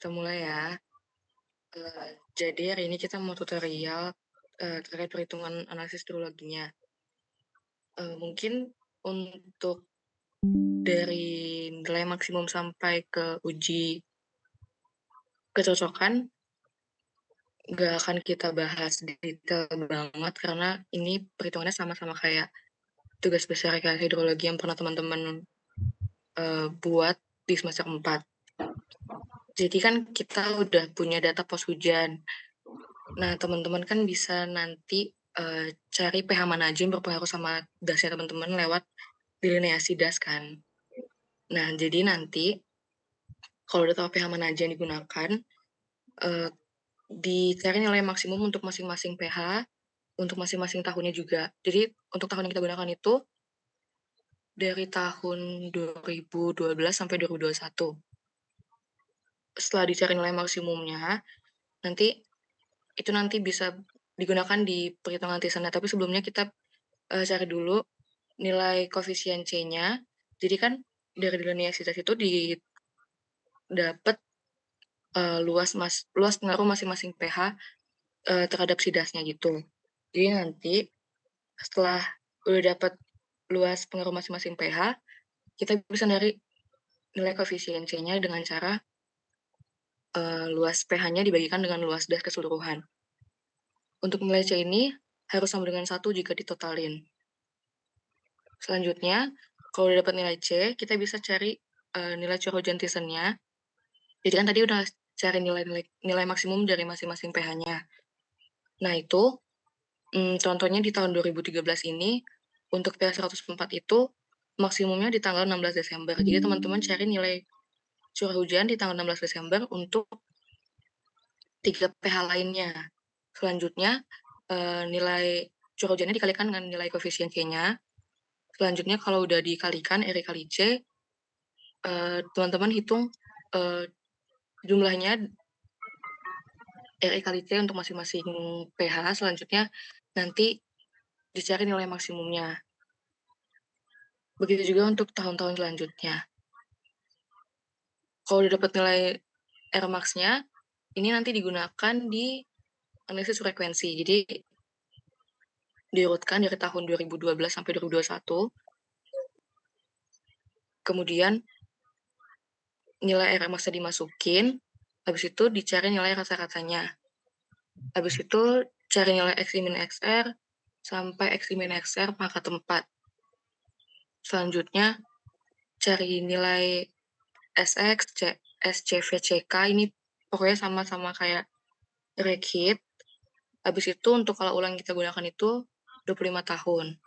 kita mulai ya. Jadi hari ini kita mau tutorial, terkait perhitungan analisis hidrologinya. Mungkin untuk dari nilai maksimum sampai ke uji kecocokan, nggak akan kita bahas detail banget karena ini perhitungannya sama-sama kayak tugas besar rekayasa hidrologi yang pernah teman-teman, buat di semester 4. Jadi kan kita udah punya data pos hujan. Nah, teman-teman kan bisa nanti, cari pH mana aja yang berpengaruh sama dasnya teman-teman lewat delineasi das kan. Nah, jadi nanti kalau udah tahu pH mana aja yang digunakan, eee, dicari nilai maksimum untuk masing-masing pH, untuk masing-masing tahunnya juga. Jadi untuk tahun yang kita gunakan itu dari tahun 2012 sampai 2021. Setelah dicari nilai maksimumnya, nanti nanti bisa digunakan di perhitungan T-nya, tapi sebelumnya kita, cari dulu nilai koefisien C-nya. Jadi kan dari delineasitas itu didapat, luas pengaruh masing-masing pH, terhadap si dasnya gitu. Jadi nanti setelah udah dapat luas pengaruh masing-masing pH, kita bisa nyari nilai koefisien C-nya dengan cara, luas pH-nya dibagikan dengan luas das keseluruhan. Untuk nilai C ini harus sama dengan 1 jika ditotalin. Selanjutnya, kalau udah dapat nilai C, kita bisa cari, nilai curah hujan Thiessen-nya. Jadi kan tadi udah cari nilai maksimum dari masing-masing pH-nya. Nah itu, contohnya di tahun 2013 ini, untuk pH 104 itu maksimumnya di tanggal 16 Desember. Jadi teman-teman cari nilai curah hujan di tanggal 16 Desember untuk 3 pH lainnya. Selanjutnya, nilai curah hujannya dikalikan dengan nilai koefisien C-nya. Selanjutnya kalau udah dikalikan R kali C, teman-teman hitung, jumlahnya R kali C untuk masing-masing pH, selanjutnya nanti dicari nilai maksimumnya. Begitu juga untuk tahun-tahun selanjutnya. Kalau udah dapat nilai R max-nya, ini nanti digunakan di analisis frekuensi. Jadi diurutkan dari tahun 2012 sampai 2021. Kemudian nilai R max-nya dimasukin, habis itu dicari nilai rata-ratanya. Habis itu cari nilai X min XR sampai X min XR pangkat 4. Selanjutnya cari nilai SX, SCV, CK, ini pokoknya sama-sama kayak rekit. Habis itu untuk kala ulang yang kita gunakan itu 25 tahun.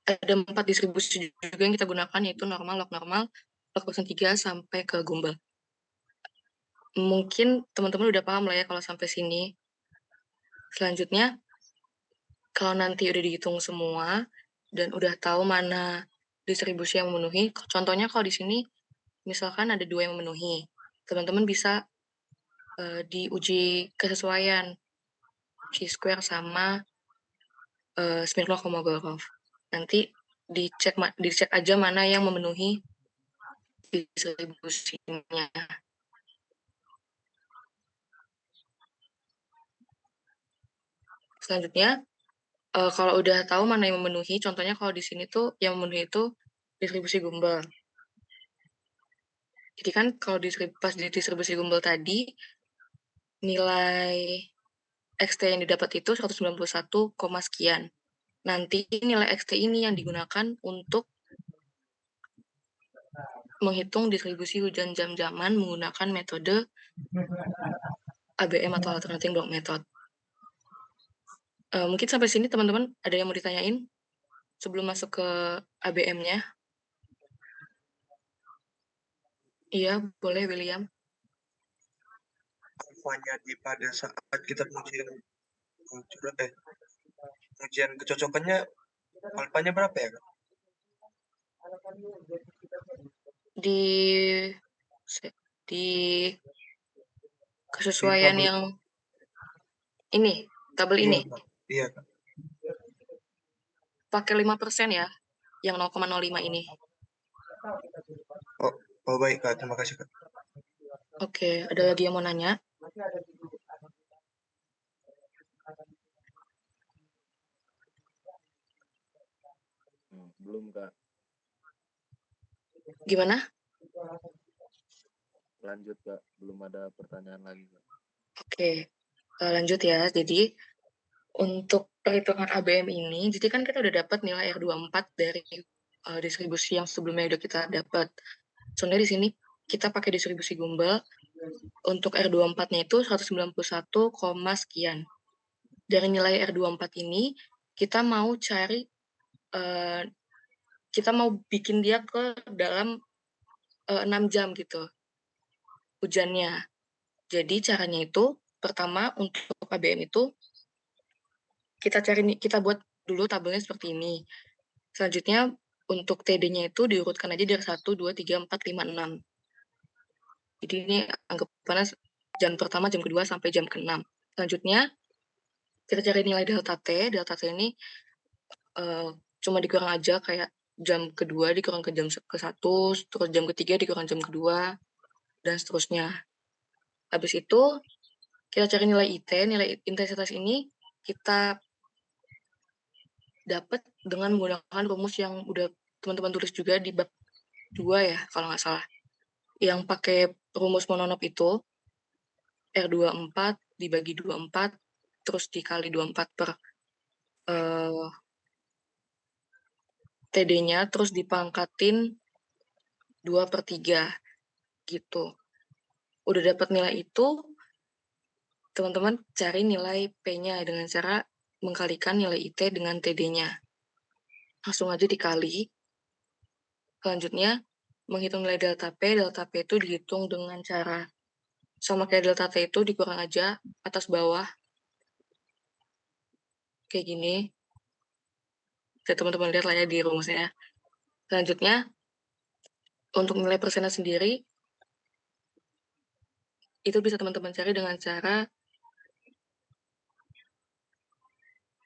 Ada 4 distribusi juga yang kita gunakan, yaitu normal, log normal, log persen 3, sampai ke Gumbel. Mungkin teman-teman udah paham lah ya kalau sampai sini. Selanjutnya, kalau nanti udah dihitung semua dan udah tahu mana distribusi yang memenuhi, contohnya kalau di sini misalkan ada 2 yang memenuhi, teman-teman bisa, diuji kesesuaian chi-square sama, Smirnov-Kolmogorov. Nanti dicek aja mana yang memenuhi distribusinya. Selanjutnya, kalau udah tahu mana yang memenuhi, contohnya kalau di sini tuh yang memenuhi itu distribusi Gumbel. Jadi kan kalau pas di distribusi Gumbel tadi, nilai XT yang didapat itu 191, sekian. Nanti nilai XT ini yang digunakan untuk menghitung distribusi hujan jam-jaman menggunakan metode ABM atau alternating block method. Mungkin sampai sini teman-teman ada yang mau ditanyain sebelum masuk ke ABM-nya? Iya, boleh William. Alfanya pada saat kita ujian kecocokannya alfanya berapa ya? Di kesesuaian yang ini, tabel ini. Iya. Pakai 5% ya, yang 0,05 ini. Oh baik Kak, terima kasih Kak. Oke, ada lagi yang mau nanya? Belum, Kak. Gimana? Lanjut, Kak. Belum ada pertanyaan lagi, Kak. Oke, lanjut ya. Jadi, untuk perhitungan ABM ini, jadi kan kita udah dapat nilai R24 dari distribusi yang sebelumnya udah kita dapat. Soalnya di sini kita pakai distribusi Gumbel, untuk R24-nya itu 191, sekian. Dari nilai R24 ini, kita mau cari, kita mau bikin dia ke dalam 6 jam gitu, hujannya. Jadi caranya itu, pertama untuk ABM itu, kita buat dulu tabelnya seperti ini. Selanjutnya untuk TD-nya itu diurutkan aja dari 1, 2, 3, 4, 5, 6. Jadi ini anggapannya jam pertama, jam kedua, sampai jam ke-6. Selanjutnya, kita cari nilai delta T. Delta T ini cuma dikurang aja, kayak jam kedua dikurang ke jam ke-1, terus jam ketiga dikurang jam kedua, dan seterusnya. Habis itu, kita cari nilai IT. Nilai intensitas ini kita dapat dengan menggunakan rumus yang udah teman-teman tulis juga di bab 2 ya, kalau nggak salah. Yang pakai rumus mononop itu, R24 dibagi 24, terus dikali 24 per TD-nya, terus dipangkatin 2/3, gitu. Udah dapat nilai itu, teman-teman cari nilai P-nya dengan cara mengkalikan nilai IT dengan TD-nya. Langsung aja dikali. Selanjutnya, menghitung nilai delta P. Delta P itu dihitung dengan cara sama kayak delta T itu dikurang aja atas bawah. Kayak gini. Bisa teman-teman lihat lah ya di rumusnya. Selanjutnya, untuk nilai persennya sendiri, itu bisa teman-teman cari dengan cara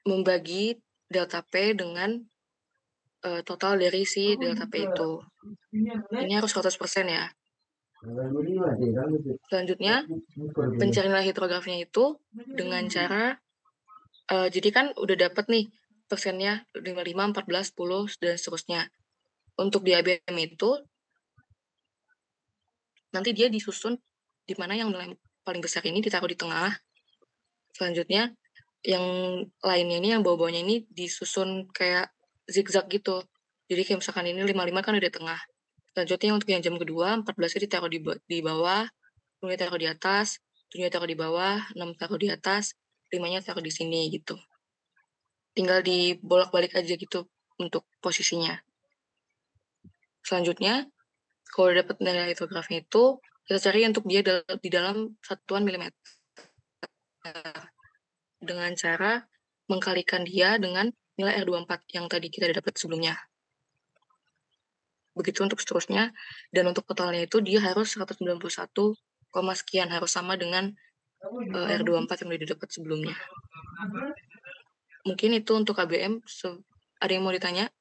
membagi delta P dengan total dari si delta P itu. Ini harus 100% ya. Selanjutnya, pencarian nilai hidrografinya itu dengan cara, jadi kan udah dapat nih persennya 55, 14, 10, dan seterusnya. Untuk di ABM itu, nanti dia disusun di mana yang nilai paling besar ini ditaruh di tengah. Selanjutnya, yang lainnya ini, yang bawah-bawahnya ini disusun kayak zigzag gitu. Jadi kayak misalkan ini 55 kan udah di tengah. Selanjutnya untuk yang jam kedua, 14-nya ditaruh di bawah, 10-nya taruh di atas, 7-nya taruh di bawah, 6 taruh di atas, 5-nya taruh di sini gitu. Tinggal dibolak-balik aja gitu untuk posisinya. Selanjutnya, kalau udah dapat nilai hidrografi itu, kita cari untuk dia di dalam satuan milimeter. Dengan cara mengkalikan dia dengan nilai R24 yang tadi kita dapat sebelumnya. Begitu untuk seterusnya, dan untuk totalnya itu dia harus 191, sekian, harus sama dengan R24 yang udah didapat sebelumnya. Mungkin itu untuk KBM. Ada yang mau ditanya?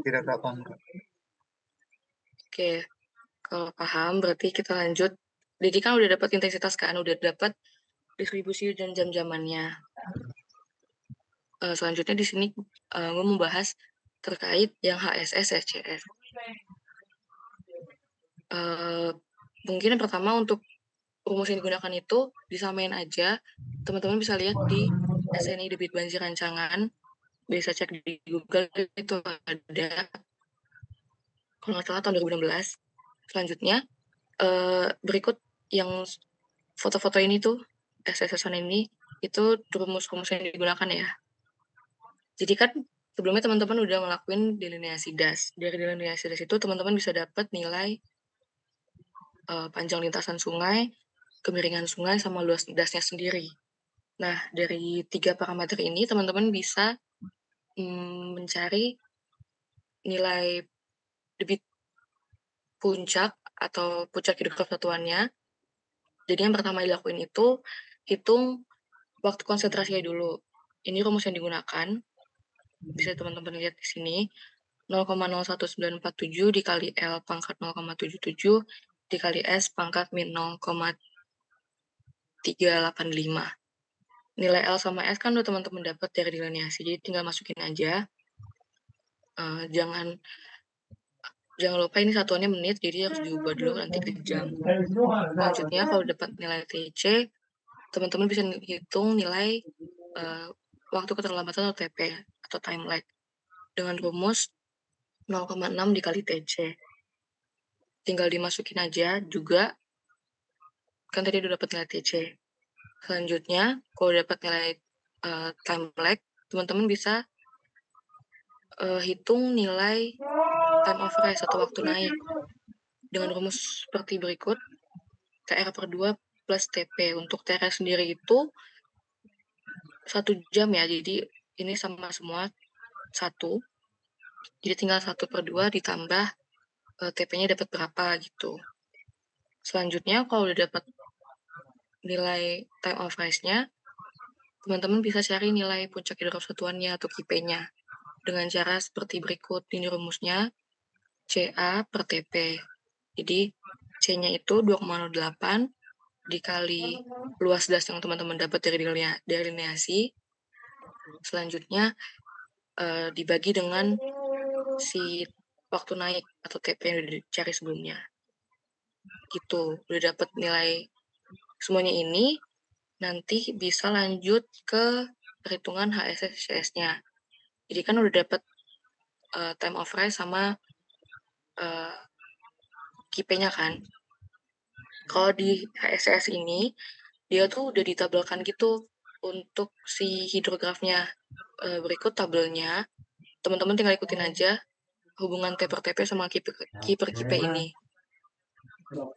Tidak paham. Oke, kalau paham berarti kita lanjut. Jadi kan udah dapat intensitas kan, udah dapat distribusi dan jam-jamannya. Selanjutnya di sini gue mau bahas terkait yang HSS, SCS. Mungkin yang pertama untuk rumus yang digunakan itu disamain aja. Teman-teman bisa lihat di SNI debit banjir rancangan, bisa cek di Google, itu ada, kalau nggak salah tahun 2016. Selanjutnya, berikut yang foto-foto ini tuh, SSS-an ini, itu rumus-rumus yang digunakan ya. Jadi kan sebelumnya teman-teman udah ngelakuin delineasi das. Dari delineasi das itu teman-teman bisa dapat nilai panjang lintasan sungai, kemiringan sungai, sama luas dasnya sendiri. Nah, dari 3 parameter ini teman-teman bisa mencari nilai debit puncak atau puncak hidrograf satuannya. Jadi yang pertama dilakuin itu hitung waktu konsentrasinya dulu. Ini rumus yang digunakan, bisa teman-teman lihat di sini. 0,01947 dikali L pangkat 0,77 dikali S pangkat min 0,385. Nilai L sama S kan udah teman-teman dapat dari delineasi, jadi tinggal masukin aja. Jangan lupa ini satuannya menit, jadi harus diubah dulu nanti ke jam. Selanjutnya kalau dapat nilai TC, teman-teman bisa hitung nilai waktu keterlambatan atau TP atau time lag dengan rumus 0,6 dikali TC. Tinggal dimasukin aja juga, kan tadi udah dapat nilai TC. Selanjutnya, kalau dapat nilai time lag, teman-teman bisa hitung nilai time of rise atau waktu naik dengan rumus seperti berikut. TR per 2 plus TP. Untuk TR sendiri itu 1 jam ya, jadi ini sama semua 1. Jadi tinggal 1 per 2 ditambah TP-nya dapat berapa gitu. Selanjutnya kalau udah dapat nilai time of rise-nya, teman-teman bisa cari nilai puncak hidrograf satuannya atau KP-nya dengan cara seperti berikut. Ini rumusnya CA per TP. Jadi C-nya itu 2,08 dikali luas das yang teman-teman dapat dari delineasi. Selanjutnya dibagi dengan si waktu naik atau TP yang udah dicari sebelumnya. Gitu, udah dapat nilai semuanya ini, nanti bisa lanjut ke perhitungan HSS-nya. Jadi kan udah dapat time of rise sama KP-nya kan. Kalau di HSS ini, dia tuh udah ditabelkan gitu untuk si hidrografnya. Berikut tabelnya, teman-teman tinggal ikutin aja hubungan T per TP sama Q per KP ini.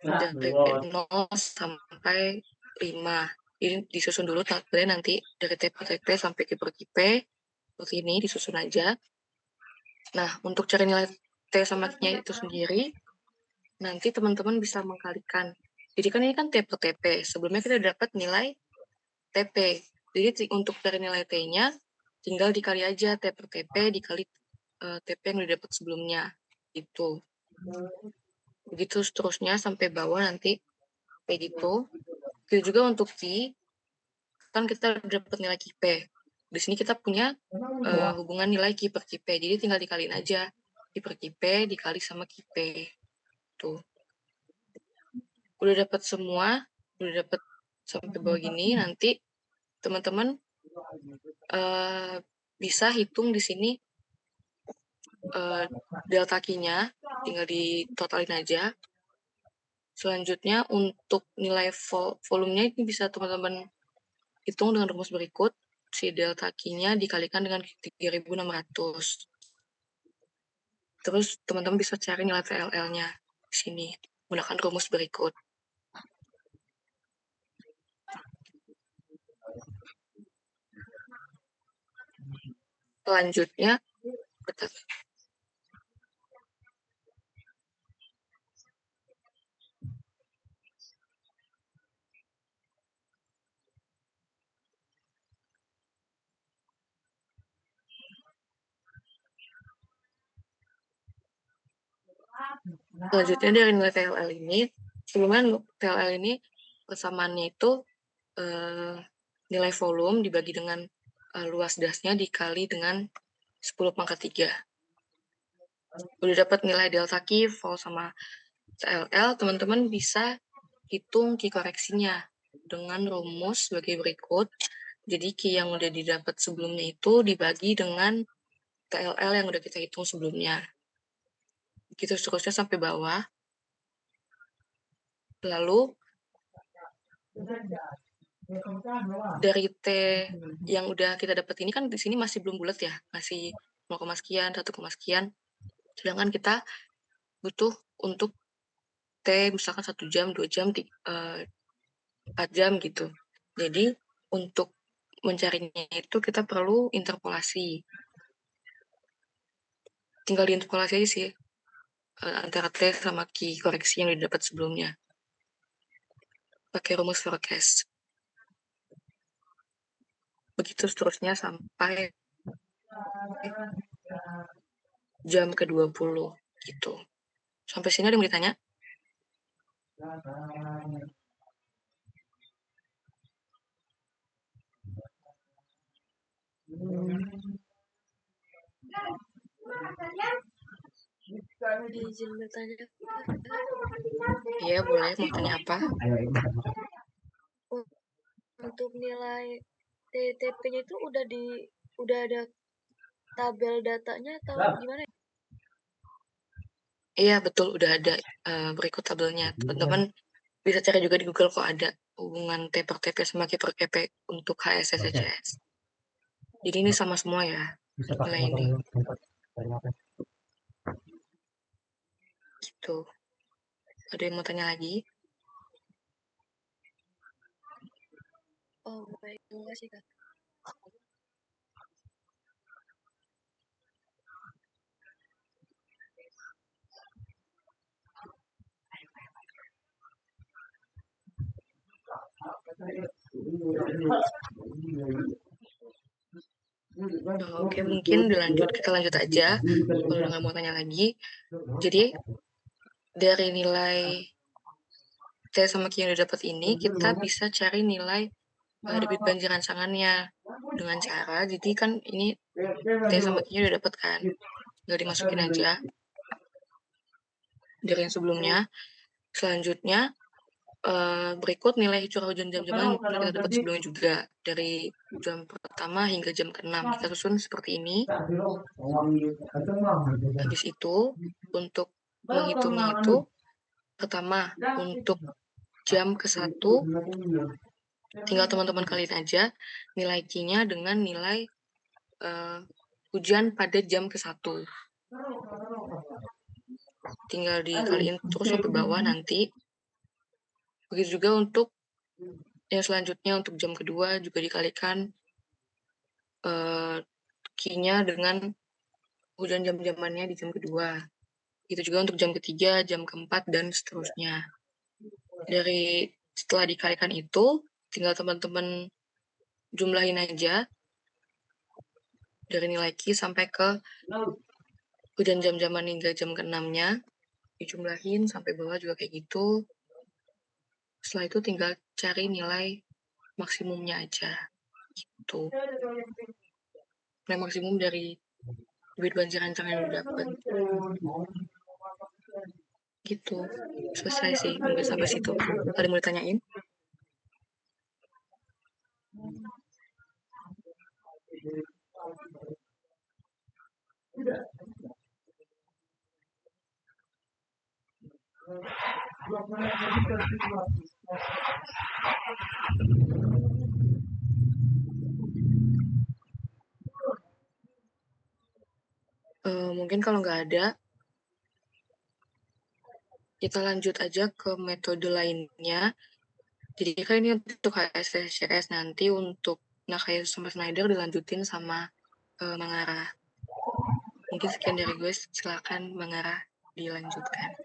Dari 0 sampai 5. Ini disusun dulu tabelnya nanti dari T per TP sampai Q per KP. Seperti ini, disusun aja. Nah, untuk cari nilai T sama Q-nya itu sendiri, nanti teman-teman bisa mengkalikan. Jadi kan ini kan T per TP. Sebelumnya kita dapat nilai TP. Jadi untuk cari nilai T-nya, tinggal dikali aja T per TP dikali TP yang udah dapat sebelumnya. Itu. Begitu seterusnya sampai bawah nanti kayak gitu. Begitu juga untuk Q, kan kita udah dapat nilai KP. Di sini kita punya hubungan nilai Q per KP. Jadi tinggal dikaliin aja. Q per KP dikali sama KP. Tuh. Udah dapat semua, udah dapat sampai bawah gini, nanti teman-teman bisa hitung di sini delta Q-nya, tinggal ditotalin aja. Selanjutnya untuk nilai volumenya ini bisa teman-teman hitung dengan rumus berikut. Si delta Q-nya dikalikan dengan 3.600. Terus teman-teman bisa cari nilai TLL-nya di sini menggunakan rumus berikut. Selanjutnya, dari nilai TLL ini, sebelumnya TLL ini persamaannya itu nilai volume dibagi dengan luas dasnya dikali dengan 10 pangkat 3. Udah dapat nilai delta Q, vol sama TLL, teman-teman bisa hitung Q koreksinya dengan rumus sebagai berikut. Jadi Q yang udah didapat sebelumnya itu dibagi dengan TLL yang udah kita hitung sebelumnya. Begitu seterusnya sampai bawah. Lalu dari T yang udah kita dapat ini kan di sini masih belum bulat ya, masih 0, sekian, 1, sekian. Sedangkan kita butuh untuk T misalkan 1 jam, 2 jam, 4 jam gitu. Jadi untuk mencarinya itu kita perlu interpolasi. Tinggal diinterpolasi aja sih. antara T sama Q koreksi yang didapat sebelumnya. Pakai rumus forecast. Begitu seterusnya sampai jam ke-20 gitu. Sampai sini ada yang mau ditanya? Izin bertanya. Iya, boleh. Mau tanya apa? Untuk nilai TTP-nya itu udah ada tabel datanya atau gimana ya? Iya, betul. Udah ada berikut tabelnya. Teman-teman bisa cari juga di Google kok ada hubungan T per TP sama Q per KP untuk HSS HCS. Jadi ini sama semua ya, nilai ini. Gitu. Ada yang mau tanya lagi? Oh, baik. Terima kasih, Kak. Oke, mungkin kita lanjut aja. Kalau udah nggak mau tanya lagi. Jadi, dari nilai T sama Q yang didapat ini, kita bisa cari nilai debit banjir rangsangannya. Dengan cara, jadi kan ini T sama Q udah dapat kan. Nggak dimasukin aja. Dari yang sebelumnya. Selanjutnya, berikut nilai curah hujan jam-jaman yang kita dapat sebelumnya juga. Dari jam pertama hingga jam ke-6. Kita susun seperti ini. Habis itu, untuk menghitungnya itu, pertama, untuk jam ke-1, tinggal teman-teman kaliin aja nilai Q-nya dengan nilai hujan pada jam ke-1. Tinggal dikaliin terus sampai bawah nanti. Begitu juga untuk yang selanjutnya, untuk jam kedua juga dikalikan Q-nya dengan hujan jam-jamannya di jam kedua. Itu juga untuk jam ketiga, jam keempat, dan seterusnya. Setelah dikalikan itu, tinggal teman-teman jumlahin aja dari nilai Q sampai ke hujan jam-jaman hingga jam ke-6-nya. Dijumlahin sampai bawah juga kayak gitu. Setelah itu tinggal cari nilai maksimumnya aja. Gitu. Nilai maksimum dari debit banjir rancang yang didapat. Gitu. Selesai sih, mungkin sampai situ. Ada mau ditanyain? Mungkin kalau nggak ada, kita lanjut aja ke metode lainnya. Jadi kan ini untuk HSS nanti untuk Nakayus sama Snyder dilanjutin sama Mangara. Mungkin sekian dari gue, silakan Mangara dilanjutkan.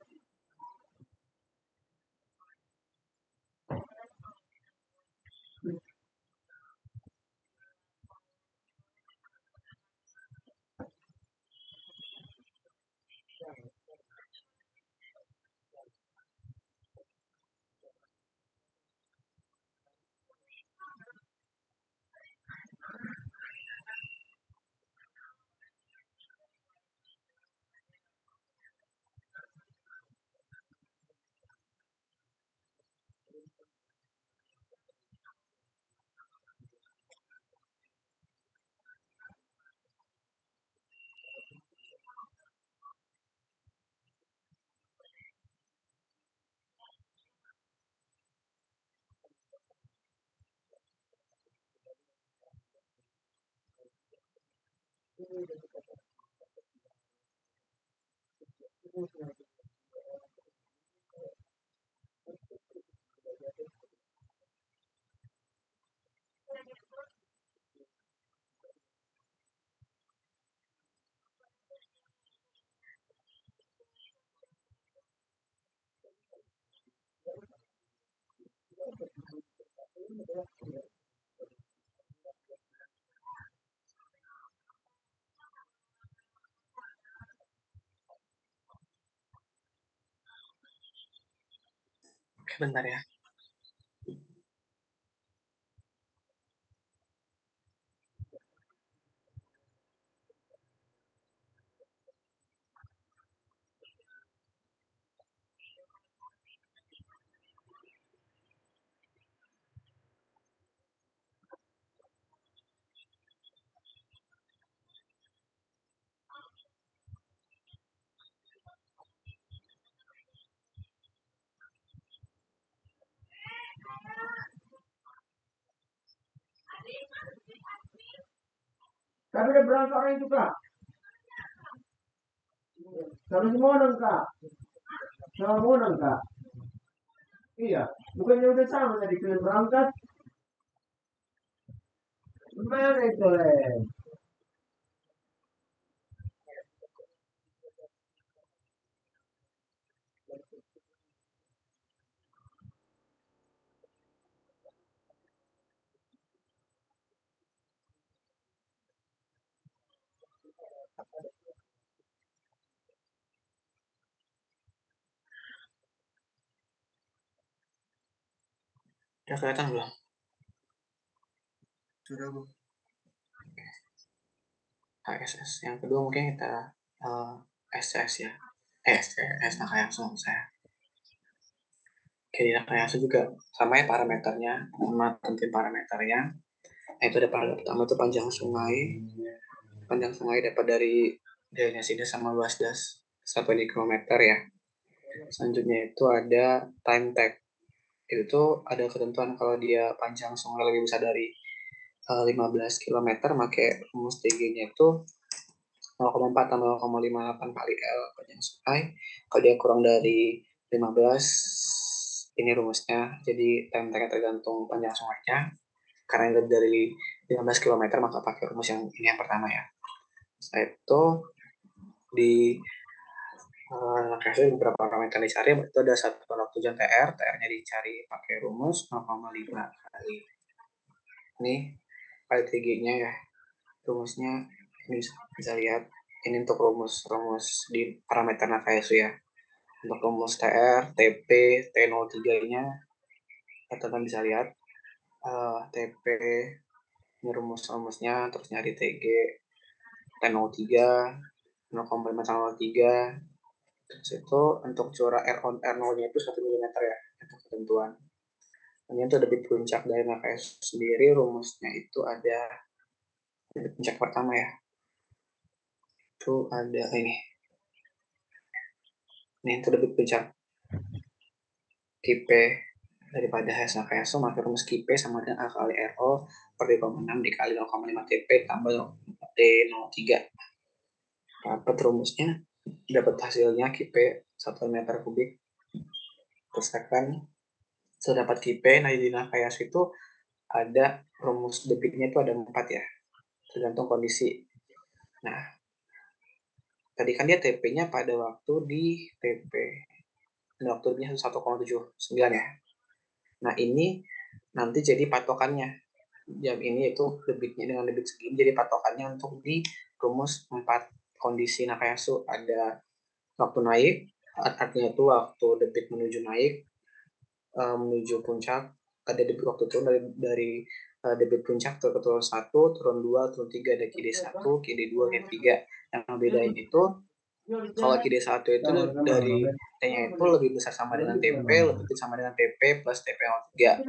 Oke, bentar ya. Tapi ada berapa orang itu, Kak? Kalau semua orang, Kak. Semua orang, Kak. Iya, bukannya udah sama tadi kalian berangkat? Gimana itu, Len? Udah kelihatan belum? Sudah, Bu. HSS. Yang kedua mungkin kita SCS ya. SCS Nakayasu saya. Oke, di Nakayasu juga sama ya parameternya, sama tentuin parameternya. Nah, itu ada parameter pertama itu panjang sungai. Panjang sungai dapat dari drainase das sama luas das 1 km ya. Selanjutnya itu ada time tag. Itu ada ketentuan kalau dia panjang sungai lebih besar dari 15 km, maka rumus TG-nya itu 0,4 tambah 0,58 kali L panjang sungai. Kalau dia kurang dari 15, ini rumusnya. Jadi time tag tergantung panjang sungainya. Karena yang lebih dari 15 km, maka pakai rumus yang ini yang pertama ya. Setelah itu di kasih beberapa parameter dicari, itu ada satu tolak tujuan TR-nya dicari pakai rumus 0,5 kali ini kali TG-nya ya. Rumusnya ini bisa lihat, ini untuk rumus di parameter Nakayasu ya. Untuk rumus TR, TP, T03-nya teman-teman bisa lihat TP ini rumusnya, terus nyari TG T03 0,5 sama 03. Terus itu untuk curah R0-nya itu 1 mm ya, itu ketentuan. Ini itu debit puncak dari Nakayasu sendiri, rumusnya itu ada debit puncak pertama ya. Itu ada ini. Ini itu debit puncak KP daripada HS Nakayasu, maka rumus KP sama dengan A kali RO per 2,6 dikali 0,5 TP tambah T03. Dapat rumusnya, dapat hasilnya KP 1 meter kubik per second. Sudah dapat KP, nah di Nakayasu itu ada rumus debitnya itu ada 4 ya, tergantung kondisi. Nah, tadi kan dia TP-nya pada waktu di TP, waktunya 1,79 ya. Nah, ini nanti jadi patokannya. Jam ini itu debitnya dengan debit segini jadi patokannya untuk di rumus 4 kondisi Nakayasu. Ada waktu naik, artinya itu waktu debit menuju naik, menuju puncak, ada debit waktu turun dari debit puncak ke turun 1, turun 2, turun 3, ada KD 1, KD 2, KD 3. Yang bedain itu kalau KD 1 itu dari T-nya itu lebih besar sama dengan TP, lebih kecil sama dengan TP plus TP03.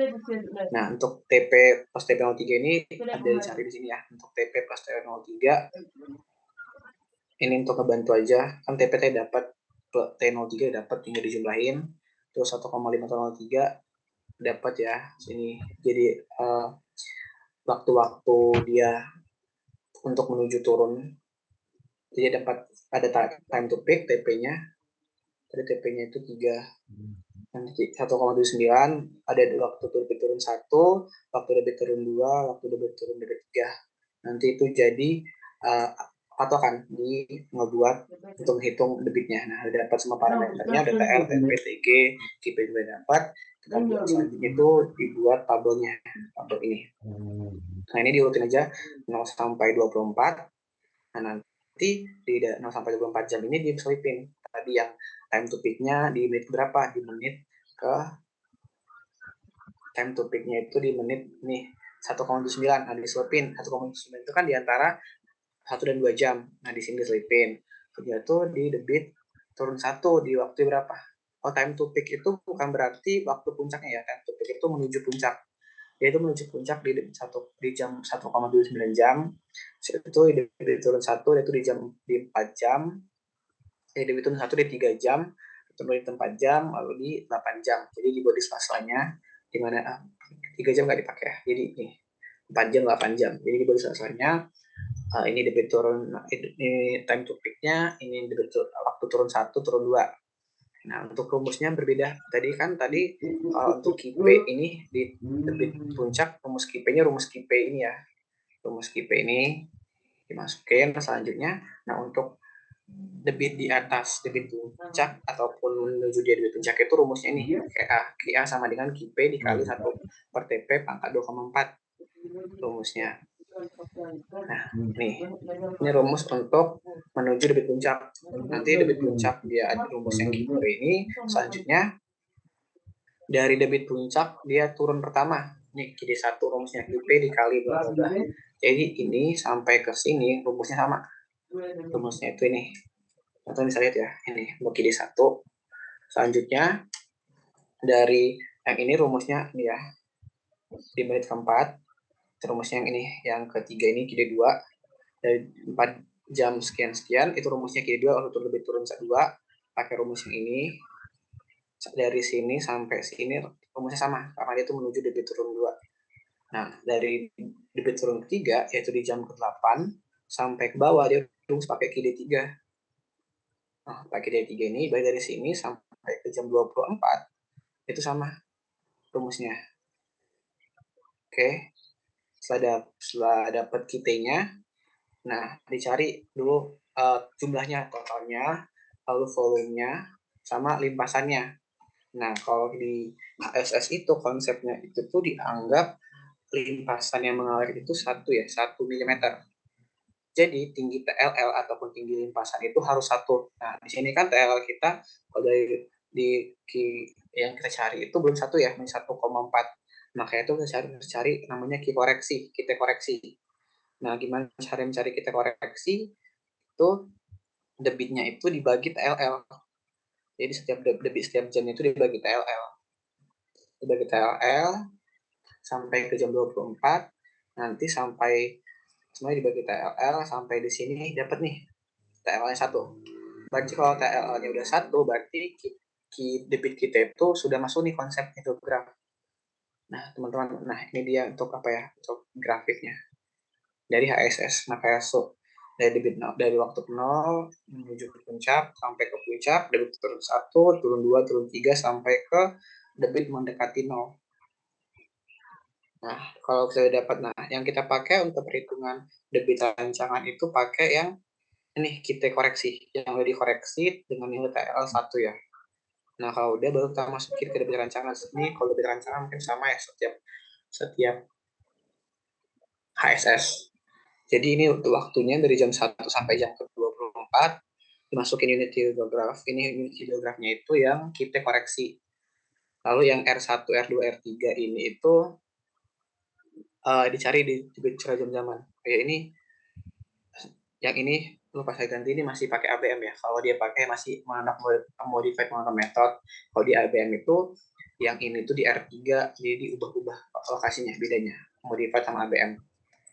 Nah, untuk TP plus TP03 ini ada dicari di sini ya. Untuk TP plus TP03 ini untuk ngebantu aja, kan TP dapat T03 dapat, tinggal dijumlahin, terus 1,503 dapat ya sini. Jadi waktu-waktu dia untuk menuju turun, jadi dapat ada time to peak TP-nya. Tadi TP-nya itu 1,79, ada waktu debit turun 1, waktu debit turun 2, waktu debit turun debit 3. Nanti itu jadi patokan ngebuat untuk menghitung debitnya. Nah, udah dapat semua parameternya, udah TL, TP, TG, KP juga dapat. Kita buat selanjutnya itu dibuat tabelnya, tabel ini. Nah, ini diurutin aja 0 sampai 24. Nah, nanti di 0 sampai 24 jam ini diselipin. Tadi yang time to peak-nya di menit berapa? Di menit ke time to peak-nya itu di menit nih 1,9. Nah, diselipin 1,9 itu kan di antara 1 dan 2 jam. Nah, di sini diselipin. Kedua itu di debit turun 1 di waktu berapa? Oh, time to peak itu bukan berarti waktu puncaknya ya. Time to peak itu menuju puncak. Yaitu menuju puncak di jam 1,29 jam. Itu di debit turun 1 yaitu di 4 jam. Debit turun 1 di 3 jam. Turun di 4 jam, lalu di 8 jam. Jadi di body sela-selanya di mana 3 jam nggak dipakai ya. Jadi nih 4 jam 8 jam. Jadi di body sela-selanya ini debit turun, ini time to peak-nya, ini debit waktu turun 1, turun 2. Nah, untuk rumusnya berbeda. Tadi untuk KP ini di debit puncak, rumus KP-nya rumus KP ini ya. Rumus KP ini dimasukin selanjutnya. Nah, untuk debit di atas debit puncak ataupun menuju dia debit puncak itu rumusnya ini. KA sama dengan KP dikali 1 per TP pangkat 2,4 rumusnya. Nah, ini rumus untuk menuju debit puncak. Nanti debit puncak dia ada rumus yang gitu ini. Selanjutnya dari debit puncak dia turun pertama. Ini jadi 1 rumusnya QP dikali bla bla bla. Jadi ini sampai ke sini rumusnya sama. Rumusnya itu ini. Atau bisa lihat ya, ini untuk KD 1. Selanjutnya dari yang ini rumusnya ini ya. Di menit keempat rumusnya yang ini, yang ketiga ini KD 2 dari 4 jam sekian itu rumusnya KD 2 waktu debit turun 2 pakai rumus yang ini. Dari sini sampai sini rumusnya sama karena dia itu menuju debit turun 2. Nah, dari debit turun ketiga yaitu di jam ke-8 sampai ke bawah dia rumus pakai KD 3. Nah, pakai KD 3 ini baik dari sini sampai ke jam 24 itu sama rumusnya. Oke. Setelah dapat KT-nya, nah dicari dulu jumlahnya, totalnya, lalu volumenya, sama limpasannya. Nah, kalau di HSS itu konsepnya itu tuh dianggap limpasan yang mengalir itu 1 mm. Jadi tinggi TLL ataupun tinggi limpasan itu harus 1. Nah, di sini kan TLL kita kalau dari yang kita cari itu belum 1 ya, 1,4. Makanya itu kita cari namanya kita koreksi. Nah, gimana cara mencari kita koreksi? Itu debitnya itu dibagi TLL. Jadi setiap debit setiap jamnya itu dibagi TLL. Dibagi TLL sampai ke jam 24. Nanti sampai semuanya dibagi TLL sampai di sini dapat nih TLL-nya 1. Berarti kalau TLL-nya udah 1, berarti debit kita itu sudah masuk nih konsep hidrograf. Nah, teman-teman, ini dia untuk untuk grafiknya. Dari HSS, makanya dari debit dari waktu 0 menuju ke puncak sampai ke puncak, debit turun 1, turun 2, turun 3 sampai ke debit mendekati 0. Nah, kalau saya dapat, yang kita pakai untuk perhitungan debit rancangan itu pakai yang ini kita koreksi, yang udah dikoreksi dengan nilai TL 1 ya. Nah, kalau udah baru kita masukin ke debit rancangan. Ini kalau debit rancangan mungkin sama ya setiap HSS. Jadi ini untuk waktunya dari jam 1 sampai jam ke-24 dimasukin unit hidrograf. Ini unit hidrografnya itu yang kita koreksi. Lalu yang R1, R2, R3 ini itu dicari di curah jam-jaman. Ini yang ini lupa saya ganti, ini masih pakai ABM ya. Kalau dia pakai masih modified monotone method. Kalau di ABM itu yang ini tuh di R3 jadi diubah-ubah lokasinya bedanya. Modified sama ABM.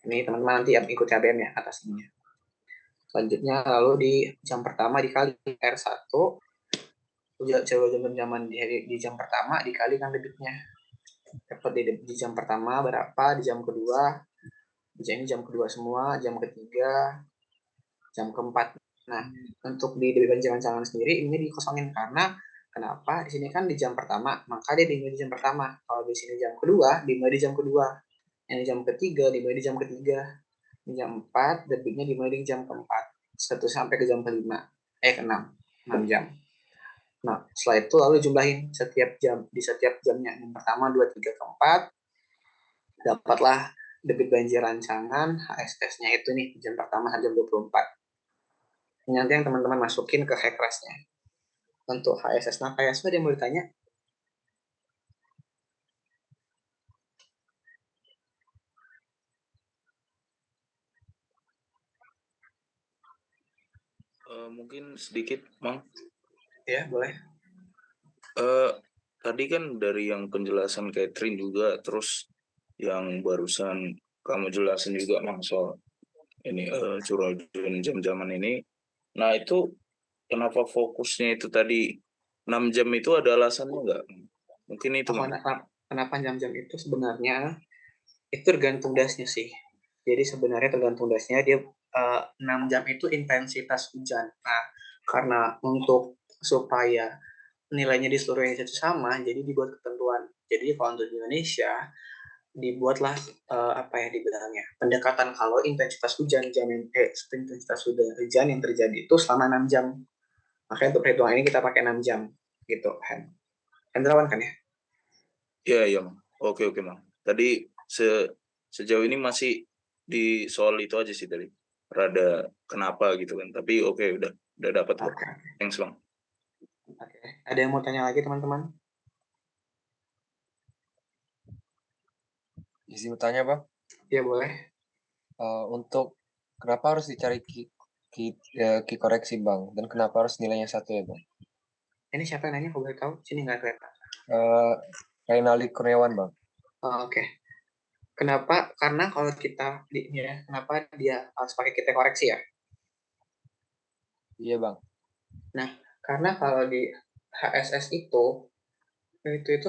Ini teman-teman nanti yang ikuti ABM ya atas ini. Selanjutnya lalu di jam pertama dikali R1 coba jam-jaman di jam pertama dikalikan debitnya. Dapat di jam pertama berapa, di jam kedua, ini jam kedua semua, jam ketiga, jam keempat. Nah, untuk di debit rancangan sendiri ini dikosongin karena kenapa? Di sini kan di jam pertama, maka dia dimulai di jam pertama. Kalau di sini jam kedua, dimulai di jam kedua. Yang di jam ketiga, dimulai di jam ketiga. Di jam 4, debitnya dimulai di jam keempat. seterusnya sampai ke jam ke-5, ke-6, 6 jam. Nah, setelah itu lalu jumlahin setiap jam, di setiap jamnya. Yang pertama, 2, 3, keempat, dapatlah debit banjir rancangan, HSS-nya itu nih, jam pertama jam 24. Ini nanti yang teman-teman masukin ke Hackrest-nya. Untuk HSS nah kayak ada yang mau ditanya? Mungkin sedikit, Mang. Ya, boleh. Tadi kan dari yang penjelasan Catherine juga, terus yang barusan kamu jelasin juga, Mang, soal ini curah hujan jam-jaman ini. Nah, itu kenapa fokusnya itu tadi 6 jam itu ada alasannya nggak? Mungkin itu, Mang. Kenapa jam-jam itu sebenarnya itu tergantung dasnya sih. Jadi sebenarnya tergantung dasnya dia 6 jam itu intensitas hujan. Nah, karena untuk supaya nilainya di seluruh Indonesia itu sama, jadi dibuat ketentuan. Jadi kalau untuk di Indonesia dibuatlah apa ya dibilangnya pendekatan kalau intensitas hujan intensitas hujan yang terjadi itu selama 6 jam. Makanya untuk perhitungan ini kita pakai 6 jam gitu, Hendrawan kan ya? Iya, Mang. Oke, Mang. Tadi sejauh ini masih di soal itu aja sih tadi. Rada kenapa gitu kan. Tapi oke, udah dapat kok. Oke. Thanks, Bang. Oke. Ada yang mau tanya lagi, teman-teman? Izin bertanya, Bang. Ya, boleh. Untuk kenapa harus dicari key koreksi, Bang? Dan kenapa harus nilainya 1 ya, Bang? Ini siapa yang nanya? Kalau boleh tahu? Sini nggak kelihatan. Reynaldi Kurniawan, Bang. Oke. Kenapa? Karena kalau kita kenapa dia harus pakai kita koreksi ya? Iya, Bang. Nah, karena kalau di HSS itu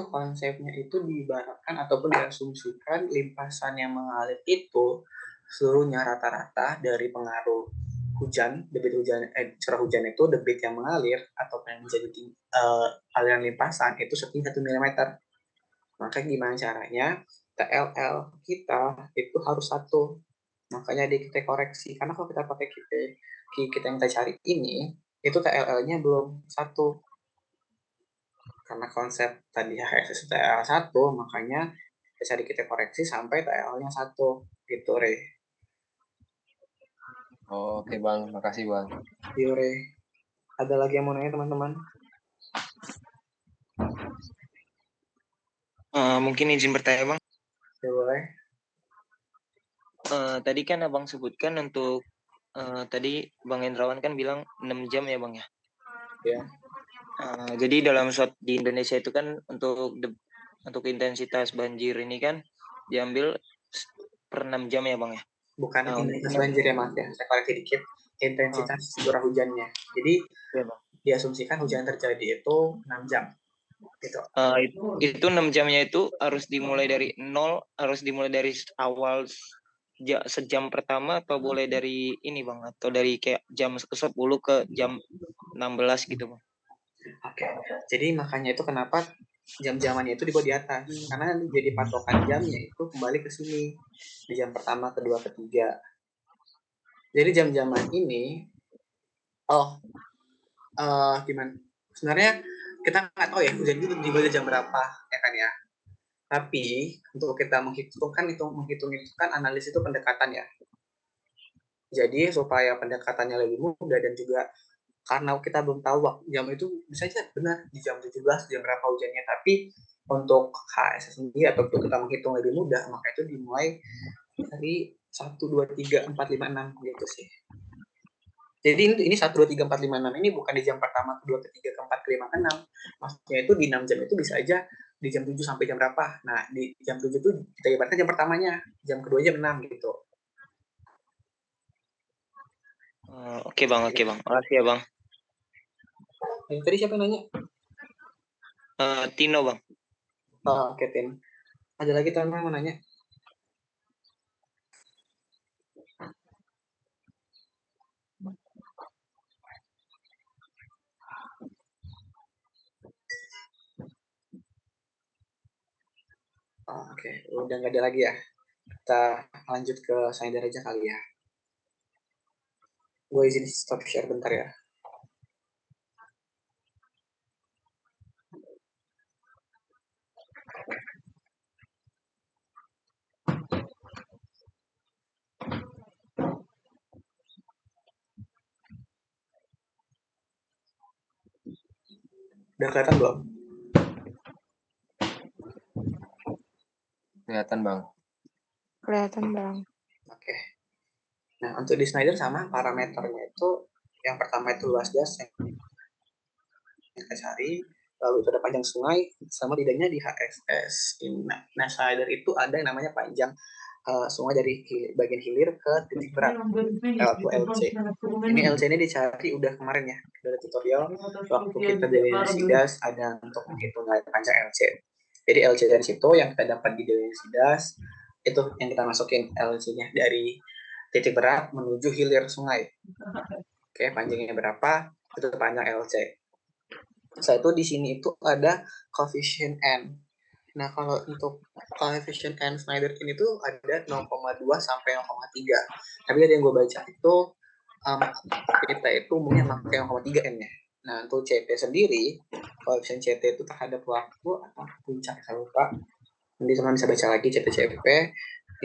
konsepnya itu diibaratkan ataupun diasumsikan limpasan yang mengalir itu seluruhnya rata-rata dari pengaruh hujan, debit hujan, curah hujan itu debit yang mengalir atau yang menjadi aliran limpasan itu setinggi 1 mm. Maka gimana caranya? TLL kita itu harus 1. Makanya kita koreksi. Karena kalau kita pakai kita yang kita cari ini, itu TLL-nya belum 1. Karena konsep tadi HSS TL 1, makanya kita cari kita koreksi sampai TL-nya 1. Gitu, Re. Oke, Bang. Makasih, Bang. Yo, Re. Ada lagi yang mau nanya, teman-teman? Mungkin izin bertanya, Bang. Ya, boleh. Tadi kan Abang sebutkan untuk tadi Bang Hendrawan kan bilang 6 jam ya, Bang ya? Ya. Jadi dalam di Indonesia itu kan untuk intensitas banjir ini kan diambil per 6 jam ya, Bang ya? Bukan intensitas banjir ya, Mas ya. Saya koreksi dikit. Intensitas curah hujannya. Jadi, ya, Bang, diasumsikan hujan terjadi itu 6 jam. Gitu. Itu 6 jamnya itu harus dimulai dari 0, harus dimulai dari awal sejam pertama atau boleh dari ini, Bang, atau dari kayak jam 10 ke jam 16 gitu, Bang? Oke. Jadi makanya itu kenapa jam-jamannya itu dibuat di atas. Karena jadi patokan jamnya itu kembali ke sini. Di jam pertama, kedua, ketiga. Jadi jam-jaman ini gimana? Sebenarnya kita nggak tahu ya hujan itu dibuat jam berapa, ya kan ya. Tapi untuk kita menghitung itu kan analis itu pendekatan ya. Jadi supaya pendekatannya lebih mudah dan juga karena kita belum tahu jam itu bisa aja benar di jam 17 jam berapa hujannya, tapi untuk HSS sendiri atau untuk kita menghitung lebih mudah maka itu dimulai dari 1, 2, 3, 4, 5, 6 gitu sih. Jadi ini 1, 2, 3, 4, 5, 6 ini bukan di jam pertama, kedua, ketiga, keempat, kelima, keenam. Maksudnya itu di 6 jam itu bisa aja di jam 7 sampai jam berapa. Nah, di jam 7 itu kita ibaratkan jam pertamanya, jam kedua jam 6 gitu. Oke, Bang. Makasih ya, Bang. Tadi siapa yang nanya? Tino, Bang. Oke, Tin. Ada lagi teman-teman mau nanya? Oke, udah nggak ada lagi ya. Kita lanjut ke Saindar aja kali ya. Gue izin stop share bentar ya. Udah kelihatan belum? Kelihatan Bang. Kelihatan Bang. Oke. Nah, untuk di Snyder sama parameternya itu yang pertama itu luas jas yang kita cari, lalu itu ada panjang sungai sama tidaknya di HSS. Nah, Snyder itu ada yang namanya panjang sungai dari bagian hilir ke titik berat atau LC. Ini LC ini dicari udah kemarin ya dari tutorial waktu kita delineasi das ada untuk menghitung nilai panjang LC. Jadi LC dari situ yang kita dapat di delineasi das itu yang kita masukin LC-nya dari titik berat menuju hilir sungai. Oke, panjangnya berapa? Itu panjang LC. Setelah itu di sini itu ada coefficient N. Nah, kalau untuk coefficient N Snyder ini tuh ada 0,2 sampai 0,3. Tapi ada yang gue baca itu kita itu umumnya pakai 0,3 N-nya. Nah, untuk CT sendiri, coefficient CT itu terhadap waktu atau puncak, saya lupa. Nanti teman bisa baca lagi CT-CP.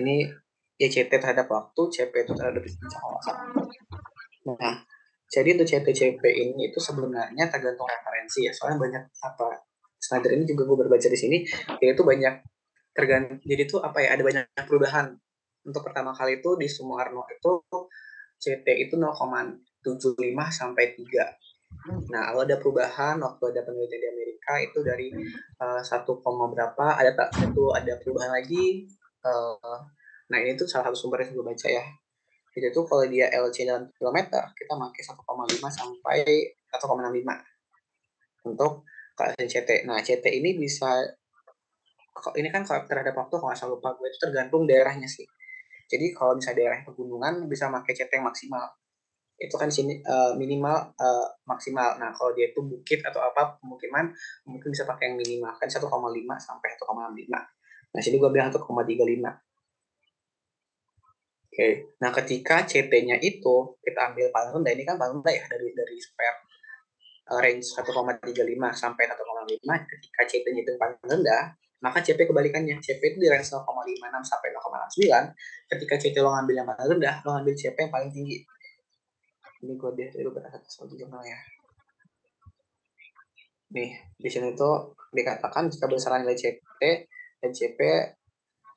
Ini ya CT terhadap waktu, CP itu terhadap puncak. Nah, jadi untuk CT-CP ini itu sebenarnya tergantung referensi ya. Soalnya banyak Snyder ini juga gue berbaca di sini, yaitu banyak tergantung. Jadi itu ada banyak perubahan. Untuk pertama kali itu di Sumarno itu CT itu 0,75 sampai 3. Nah, kalau ada perubahan waktu ada penelitian di Amerika itu dari 1, berapa ada perubahan lagi. Nah, ini tuh salah satu sumber yang gue baca ya. Itu tuh kalau dia LC dalam kilometer kita pakai 1,5 sampai 1,65 untuk coefficient CT. Nah, CT ini bisa ini kan terhadap waktu kalau nggak salah lupa gue itu tergantung daerahnya sih. Jadi kalau misalnya daerah pegunungan bisa pakai CT yang maksimal. Itu kan sini minimal maksimal. Nah, kalau dia itu bukit atau apa pemukiman mungkin bisa pakai yang minimal kan 1,5 sampai 1,65. Nah, sini gue bilang 1,35. Oke. Nah, ketika CT-nya itu kita ambil paling rendah, ini kan paling rendah ya dari spare range 1,35 sampai 1,5. Ketika CT-nya itu paling rendah, maka CP kebalikannya. CP itu di range 0,56 sampai 0,9. Ketika CT lo ngambil yang paling rendah, lo ngambil CP yang paling tinggi. Ini gue dulu berasa sesuatu jurnal ya. Nih, di sini tuh dikatakan jika berdasarkan nilai CT dan CP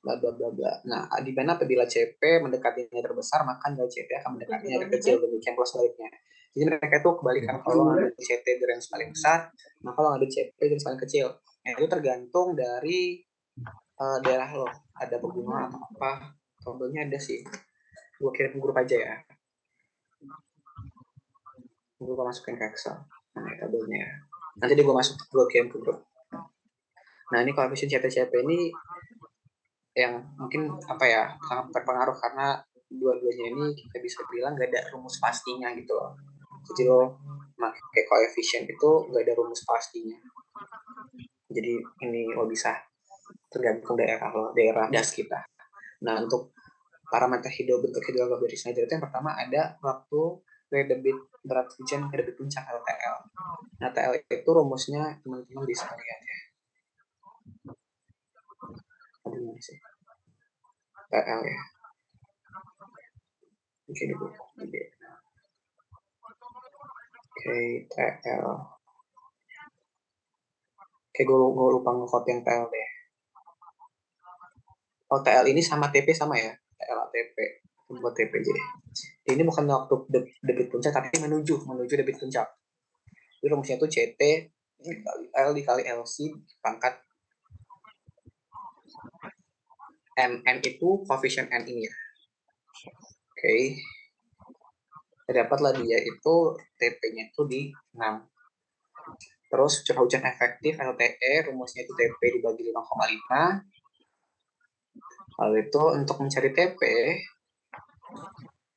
bla bla bla bla. Nah, di mana apabila CP mendekati nilai terbesar, maka nilai CT akan mendekati nilai terkecil, demikian pula sebaliknya. Jadi mereka itu kebalikan, kalau ngambil CT di range paling besar, maka lo ngambil CP di range paling kecil. Nah, itu tergantung dari daerah lo. Ada pegunungan atau apa. Tabelnya ada sih. Gue kirim grup aja ya. Gue masukin ke Excel. Nah, tabelnya. Nanti gue kirim ke grup. Nah, ini coefficient CT-CP ini yang mungkin sangat berpengaruh karena dua-duanya ini kita bisa bilang gak ada rumus pastinya gitu loh. Jadi lo pakai coefficient itu gak ada rumus pastinya. Jadi ini lo bisa tergantung daerah lo, daerah das kita. Nah, untuk parameter bentuk hidrograf dari Snyder itu yang pertama ada waktu debit berat hujan ke debit puncak atau TL. Nah, TL itu rumusnya teman-teman bisa lihat ya. Aduh, ini sih. TL ya. Oke, dulu. Oke, TL. Oke, gue lupa nge-copy yang TL deh. Oh, TL ini sama TP sama ya? TL TP. Buat TP jadi. Ini bukan waktu debit puncak, tapi menuju debit puncak. Jadi rumusnya itu CT dikali L dikali LC pangkat N itu coefficient N ini ya. Oke. Dapatlah dia itu TP-nya itu di 6. Terus curah hujan efektif atau TE, rumusnya itu TP dibagi 5,5. Lalu itu untuk mencari TP,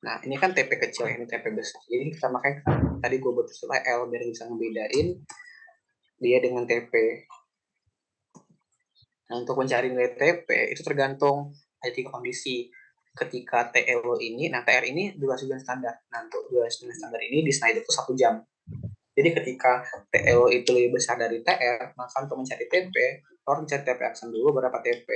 nah ini kan TP kecil, ini TP besar. Jadi kita makanya tadi gue buat istilah L biar bisa ngebedain dia dengan TP. Nah, untuk mencari nilai TP itu tergantung ada 3 kondisi. ketika TLO ini, nah TR ini durasi ujian standar. Nah untuk durasi ujian standar ini di Schneider itu 1 jam. Jadi ketika TLO itu lebih besar dari TR, maka untuk mencari TP, harus mencari TP aksen dulu berapa TP.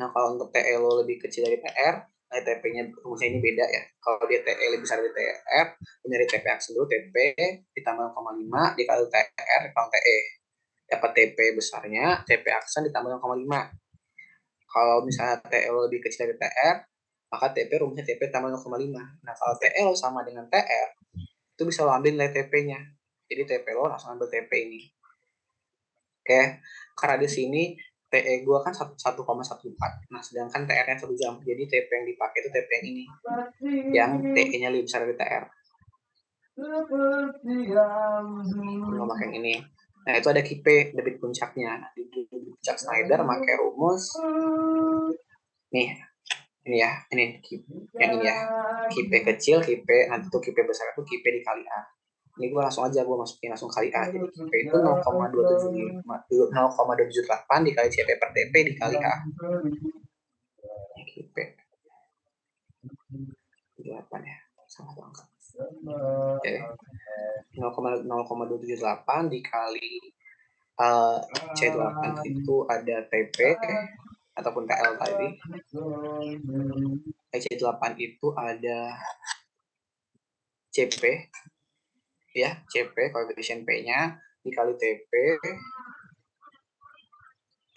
Nah kalau untuk TLO lebih kecil dari TR, nah TP-nya rumusnya ini beda ya. Kalau dia TE lebih besar dari TR, mencari TP aksen dulu TP ditambah 0,5 dikali TR dikali TE. Dapat TP besarnya, TP aksen ditambah 0,5. Kalau misalnya TL lebih kecil dari TR, maka TP rumusnya TP tambah 0,5. Nah, kalau TL sama dengan TR, itu bisa lo ambil nilai TP-nya. Jadi TP lo langsung ambil TP ini. Oke, karena di sini TE gue kan 1,14. Nah, sedangkan TR-nya 1 jam. Jadi TP yang dipakai itu TP yang ini. Yang TE-nya lebih besar dari TR. Lo pakai yang ini. Nah, itu ada KIP, debit puncaknya. Nah, di debit puncak Schneider pakai rumus nih. Ini ya, ini yang ini ya. KIP kecil, KIP, nanti tuh KIP besar itu KIP dikali A. Ini gue langsung aja, gue masukin langsung kali A. Jadi KIP itu 0,278 dikali CP per TP dikali A. Ini KIP 8 ya, salah angka. Oke, 0,278 dikali C8 itu ada TP ataupun TL tadi. C8 itu ada CP ya, CP koefisien P-nya dikali TP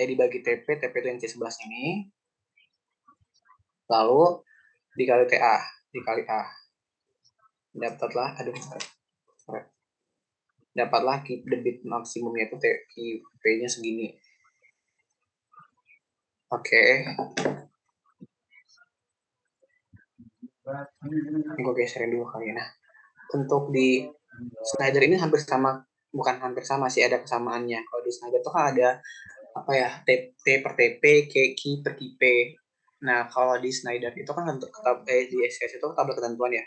dibagi TP itu yang C11 ini, lalu dikali TA dikali A, dapatlah debit maksimumnya itu P-nya segini. Oke. Ini gue geserin dulu kali ya. Nah, untuk di Schneider ini hampir sama, bukan hampir sama sih, ada kesamaannya. Kalau di Schneider itu kan ada apa ya, T per TP, Ki per KIP. Nah, kalau di Schneider itu kan untuk di SKS itu tabel ketentuan ya,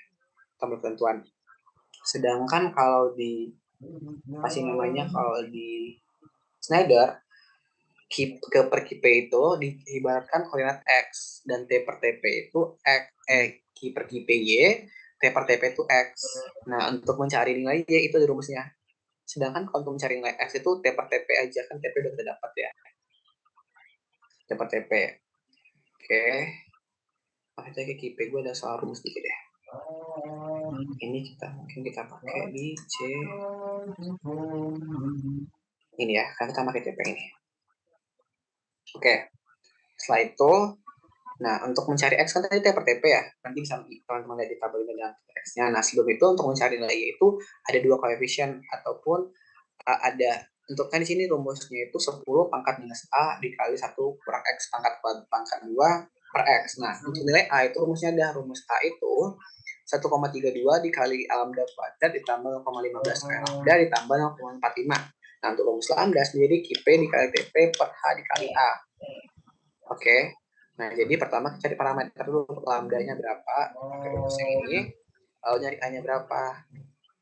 tabel ketentuan. Sedangkan kalau di kalau di Schneider per KIP itu diibaratkan koordinat X, dan T per TP itu Ki per KIP Y, T per TP itu X. Nah, untuk mencari nilai Y itu di rumusnya. Sedangkan kalau untuk mencari nilai X itu T per TP aja, kan TP udah terdapat ya. T per TP. Oke. Pakai lagi KIP gue ada soal rumus dikit deh. Ini mungkin kita pakai di C. Ini ya, kan kita pakai TP ini. Oke. Setelah itu, nah untuk mencari X kan tadi T per TP ya. Nanti bisa teman-teman lihat di tabel ini ada X-nya. Nah sebelum itu untuk mencari nilai Y itu ada 2 koefisien ataupun ada, untuk kan di sini rumusnya itu 10 pangkat minus A dikali 1 kurang X pangkat 2 per X. Nah untuk nilai A itu rumusnya ada, rumus A itu 1,32 dikali lambda kuadrat ditambah 0,15 kali lambda ditambah 0,45. Nah untuk rumus lambda sendiri KIP dikali TP per H dikali A. Oke. Nah, jadi pertama kita cari parameter dulu, lambdanya berapa, pakai rumus yang ini, lalu nyari A-nya berapa.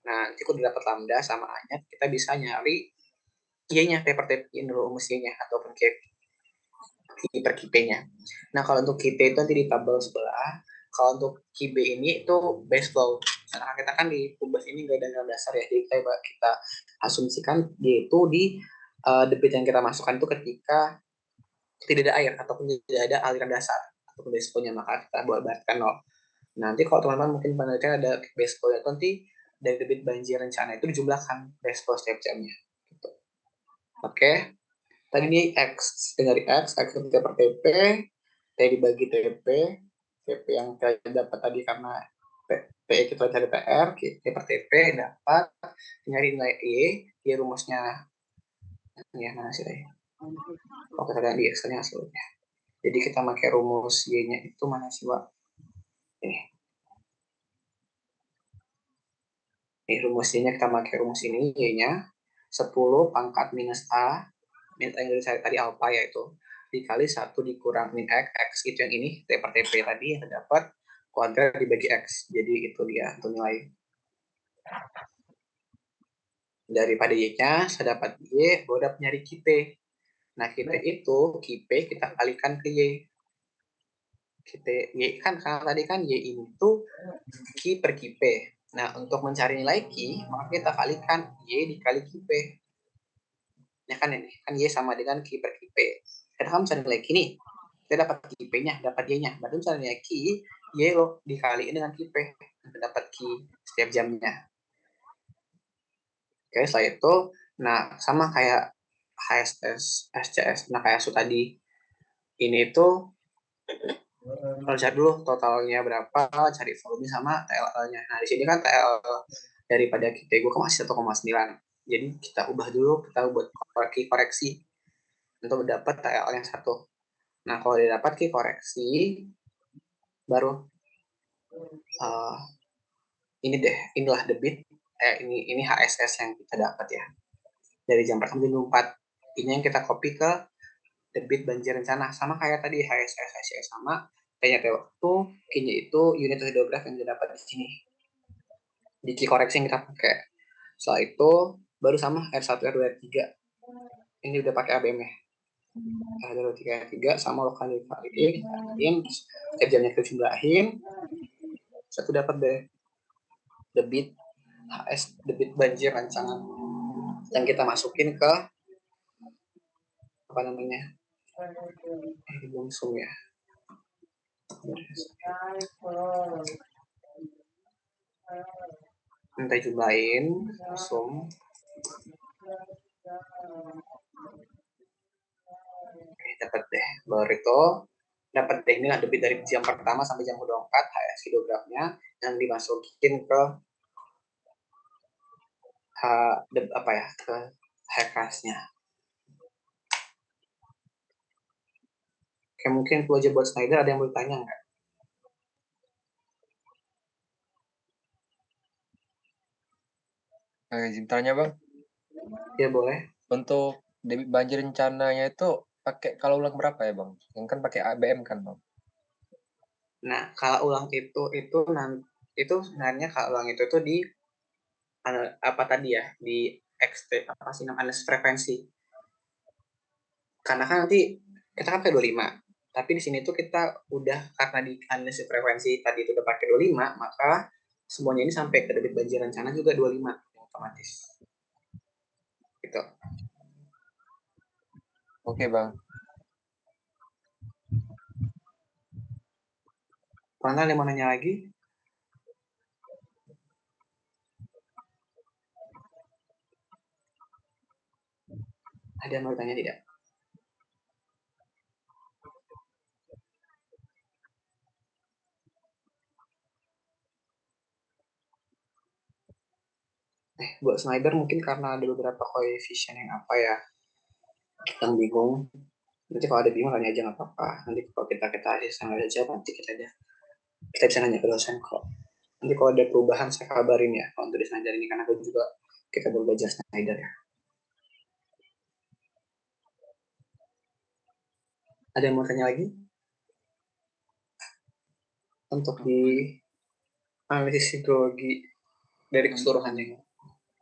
Nah, nanti kalau dapat lambda sama A-nya, kita bisa nyari Y-nya, T per TP dulu rumus Y-nya, ataupun Ki per KIP-nya. Nah, kalau untuk KIP itu nanti di tabel sebelah, kalau untuk KIB ini itu base flow. Nah, kita kan di tugas ini nggak ada nilai dasar ya, jadi kita asumsikan yaitu di debit yang kita masukkan itu ketika tidak ada air ataupun tidak ada aliran dasar ataupun base flow-nya, maka kita buatkan 0. Nanti kalau teman-teman mungkin penelitian ada base flow-nya, nanti dari debit banjir rencana itu dijumlahkan base flow setiap jamnya. Gitu. Oke. Tadi ini X, dari X itu T per TP, T dibagi TP yang kita dapat tadi karena P kita cari PR, T per TP dapat, nyari nilai Y rumusnya, ya mana sih tadi? Kalau kita lihat di Excel-nya hasilnya. Jadi kita pakai rumus Y-nya itu mana sih, Pak? Ini rumus Y-nya, kita pakai rumus ini, Y-nya 10 pangkat minus A, yang tadi alpha yaitu, dikali 1 dikurang min X itu yang ini, T per TP tadi yang terdapat, kuadrat dibagi X. Jadi itu dia untuk nilai. Daripada Y-nya, saya dapat Y, gue dapat nyari KIP. Nah, KIP itu, KIP kita kalikan ke Y. kita Y kan karena tadi kan Y ini tuh Q per QP. Nah, untuk mencari nilai Q, maka kita kalikan Y dikali QP. Ya kan ini, kan Y sama dengan Q per QP. Kita kan mencari nilai Q nih. Kita dapat QP-nya, dapat Y-nya. Berarti mencari nilai Q, Y lo dikaliin dengan QP. Kita dapat Q setiap jamnya. Oke, setelah itu, nah sama kayak HSS, SCS, nah kayak su tadi. Ini tuh kalau cari dulu totalnya berapa, cari volume sama TLL-nya. Nah, di sini kan TL daripada kita gue masih 1,9. Jadi kita ubah dulu, kita buat koreksi untuk dapat TL yang 1. Nah, kalau dia dapat koreksi, baru ini deh, inilah debit, ini HSS yang kita dapat ya. Dari jam pertama jam 4. Ini yang kita copy ke debit banjir rencana. Sama kayak tadi HSS, HSS sama. Kayaknya waktu, kayaknya itu unit hidrograf yang kita dapat di sini. Di key koreksi yang kita pakai. Setelah itu, baru sama R1, R2, R3. Ini udah pakai ABM ya. R2, R3, R3 sama lokal dikaliin. Setiap jamnya kita jumlahin. Satu dapat deh. Debit HS, debit banjir rancangan. Yang kita masukin ke apa namanya? Langsung ya. Minta jumlahin langsung. Oke, dapat deh. Baru itu dapat deh, inilah debit dari jam pertama sampai jam 24 HS hidrografnya yang dimasukin ke ke HKS-nya. Oke, mungkin itu aja buat Snyder. Ada yang mau tanya nggak? Izin tanya bang. Ya boleh. Untuk debit banjir rencananya itu pakai kalau ulang berapa ya bang? Yang kan pakai ABM kan bang? Nah, kalau ulang itu sebenarnya kalau ulang itu tuh di apa tadi ya, di apa sih namanya, analisis frekuensi. Karena kan nanti kita kan pakai 25. Tapi di sini tuh kita udah, karena di analisis frekuensi tadi itu udah pakai 25, maka semuanya ini sampai ke debit banjir rencana juga 25 otomatis. Gitu. Oke bang. Mana yang mau nanya lagi? Ada yang mau tanya tidak? Buat Snyder mungkin karena ada beberapa koefisien yang apa ya, yang bingung. Nanti kalau ada bingung tanya aja nggak apa-apa. Nanti kalau kita aja nanti kita bisa nanya ke dosen kok. Nanti kalau ada perubahan saya kabarin ya kalau untuk di Snyder ini, karena aku juga kita baru belajar Snyder ya. Ada yang mau tanya lagi? Untuk di analisis hidrologi dari keseluruhannya.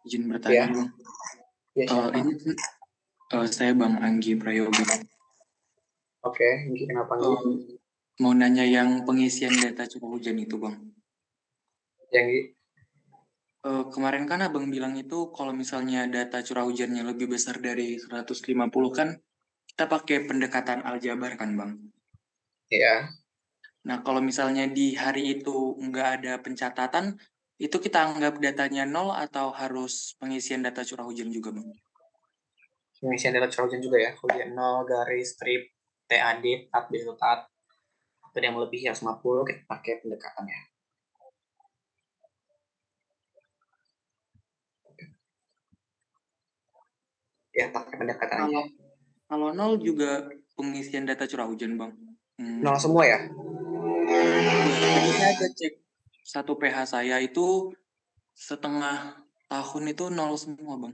Izin bertanya, Ya. Bang. Ya, Ini saya Bang Anggi Prayoga. Oke, Anggi, kenapa Anggi? Mau nanya yang pengisian data curah hujan itu, Bang. Yang kemarin kan Abang bilang itu kalau misalnya data curah hujannya lebih besar dari 150 kan kita pakai pendekatan aljabar kan, Bang? Iya. Nah, kalau misalnya di hari itu nggak ada pencatatan, itu kita anggap datanya 0 atau harus pengisian data curah hujan juga, Bang? Pengisian data curah hujan juga ya. Hujan 0 garis strip TAD, tat, tat. Atau yang melebihi 150 kita pakai pendekatannya. Ya, pakai pendekatan aja. Kalau 0 juga pengisian data curah hujan, Bang? 0 semua ya? Saya ada cek satu PH saya itu setengah tahun itu 0 semua, Bang.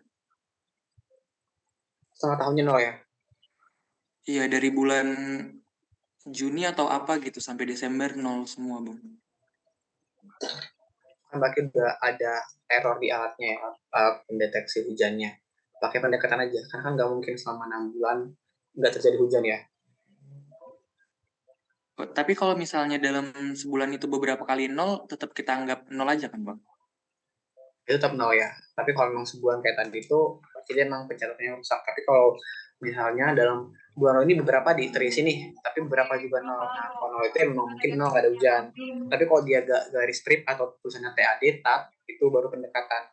Setengah tahunnya 0 ya? Iya, dari bulan Juni atau apa gitu sampai Desember 0 semua, Bang. Kan berarti udah ada error di alatnya ya, pendeteksi hujannya. Pakai pendekatan aja, karena kan nggak mungkin selama 6 bulan nggak terjadi hujan ya. Tapi kalau misalnya dalam sebulan itu beberapa kali 0, tetap kita anggap 0 aja kan, Bang? Itu tetap 0 ya. Tapi kalau memang sebulan kayak tadi itu, jadi emang pencatatannya rusak. Tapi kalau misalnya dalam bulan ini beberapa terisi nih, tapi beberapa juga 0. Nah, kalau 0 itu emang mungkin 0 nggak ada hujan. Tapi kalau dia garis strip atau tulisannya TAD, tab, itu baru pendekatan.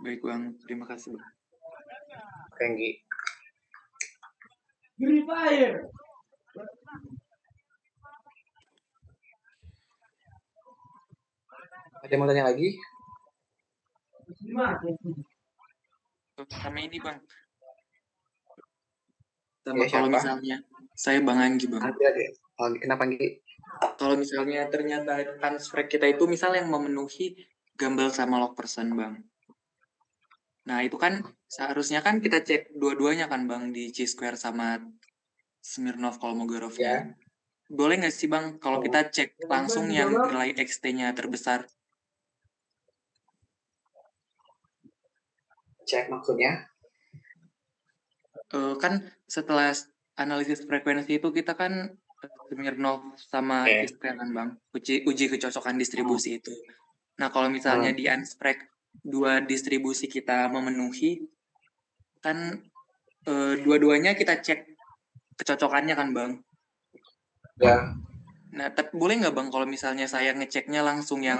Baik, Bang. Terima kasih, Bang. Oke, Nggi. Free Fire. Ada yang mau tanya lagi? Sama ini, Bang. Ya, Sama kalau siapa? misalnya, saya Bang Anggi, Bang. Anggi aja. Kenapa, Nggi? Kalau misalnya ternyata transfer kita itu misalnya yang memenuhi Gumbel sama Lock Person, Bang. Nah, itu kan seharusnya kan kita cek dua-duanya kan, Bang, di G-Square sama Smirnov Kolmogorovnya. Ya. Boleh nggak sih, Bang, kalau kita cek langsung yang nilai XT-nya terbesar? Cek maksudnya? Kan setelah analisis frekuensi itu kita kan Smirnov sama G-Square kan, Bang, uji kecocokan distribusi itu. Nah, kalau misalnya di unsprek dua distribusi kita memenuhi, kan dua-duanya kita cek kecocokannya kan, Bang? Ya. Nah, tapi boleh nggak, Bang, kalau misalnya saya ngeceknya langsung yang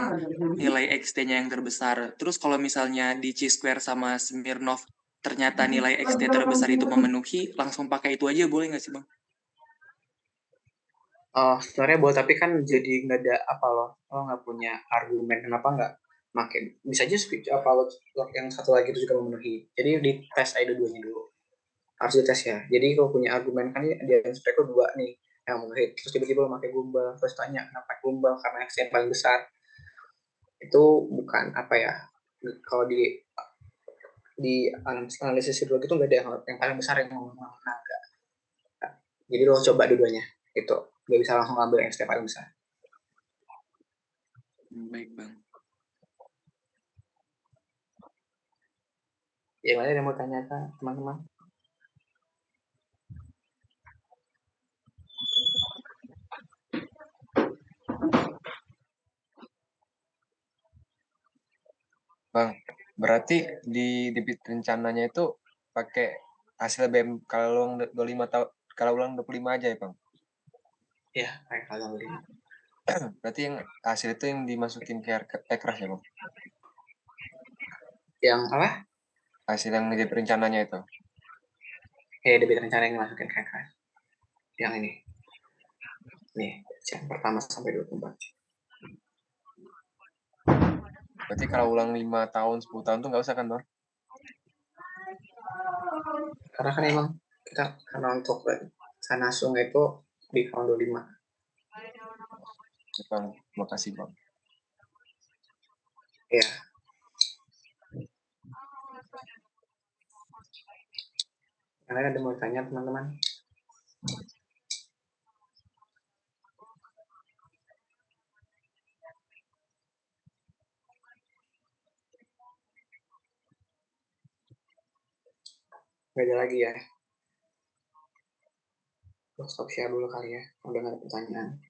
nilai XT-nya yang terbesar. Terus kalau misalnya di Chi-square sama Smirnov ternyata nilai XT terbesar itu memenuhi, langsung pakai itu aja, boleh nggak sih, Bang? Sebenarnya boleh, tapi kan jadi nggak ada apa loh. Lo nggak punya argumen kenapa nggak makin. Bisa aja apa lo yang satu lagi itu juga memenuhi. Jadi di tes aja dua-duanya dulu. Harus dites ya. Jadi kalau punya argumen kan dia spek dua nih yang memenuhi. Terus tiba-tiba lo pakai gumbal. Terus tanya kenapa gumbal karena X yang paling besar. Itu bukan apa ya. Kalau di analisis hidrologi itu nggak ada yang paling besar yang menang. Jadi lo coba dua-duanya. Itu nggak bisa langsung ambil yang paling besar. Baik, Bang. Yang lain yang mau tanya teman-teman? Bang, berarti di debit rencananya itu pakai hasil BM kalau ulang 25 tahun, kalau ulang 25 aja ya, Bang? Iya, kayak kalau 25. Berarti yang hasil itu yang dimasukin ke ekras ya, Bang? Yang apa? Hasil yang debit rencananya itu. Debit rencana yang dimasukin ke ekras. Yang ini. Nih, yang pertama sampai 24. Berarti kalau ulang 5 tahun, 10 tahun tuh nggak usah kan, Bang? Karena kan emang kita karena untuk sana sungai itu di tahun 25. Bang, terima kasih, Bang. Ya. Yang lain ada mau tanya teman-teman? Gak ada lagi ya? Stop share dulu kali ya, udah gak ada pertanyaan.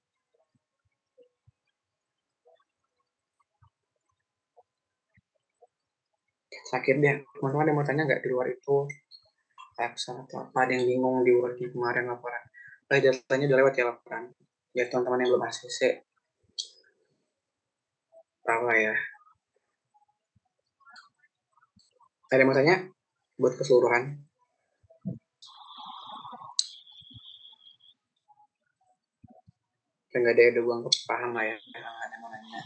Sakit deh, teman-teman ada mau tanya nggak di luar itu? Aksa atau apa, ada yang bingung di luar kemarin laporan? Datanya udah lewat ya laporan. Ya teman-teman yang belum ACC. Apa ya? Ada yang mau tanya? Buat keseluruhan. Nggak ada yang udah paham lah ya. Ada yang mau nanya.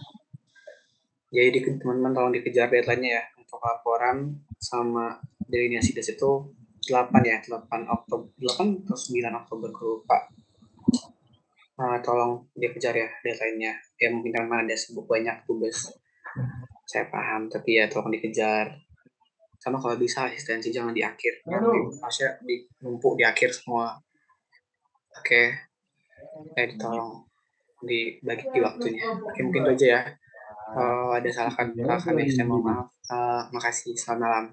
Jadi teman-teman tolong dikejar deadline-nya ya. Untuk laporan sama delineasi des itu 8 ya. 8 Oktober. 8 atau 9 Oktober gue lupa. Tolong dikejar ya deadline-nya. Ya mungkin teman-teman ada sibuk banyak tugas. Saya paham, tapi ya tolong dikejar. Sama kalau bisa asistensi jangan di akhir. Maksudnya numpuk di akhir semua. Oke. Tolong dibagi waktunya. Oke, mungkin itu aja ya. Ada salah kata kami, saya mohon maaf. Makasih, selamat malam.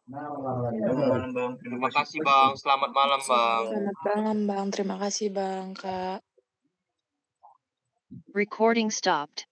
Selamat malam Bang. Terima kasih Bang. Selamat malam Bang. Selamat malam Bang, terima kasih Bang, Kak. Recording stopped.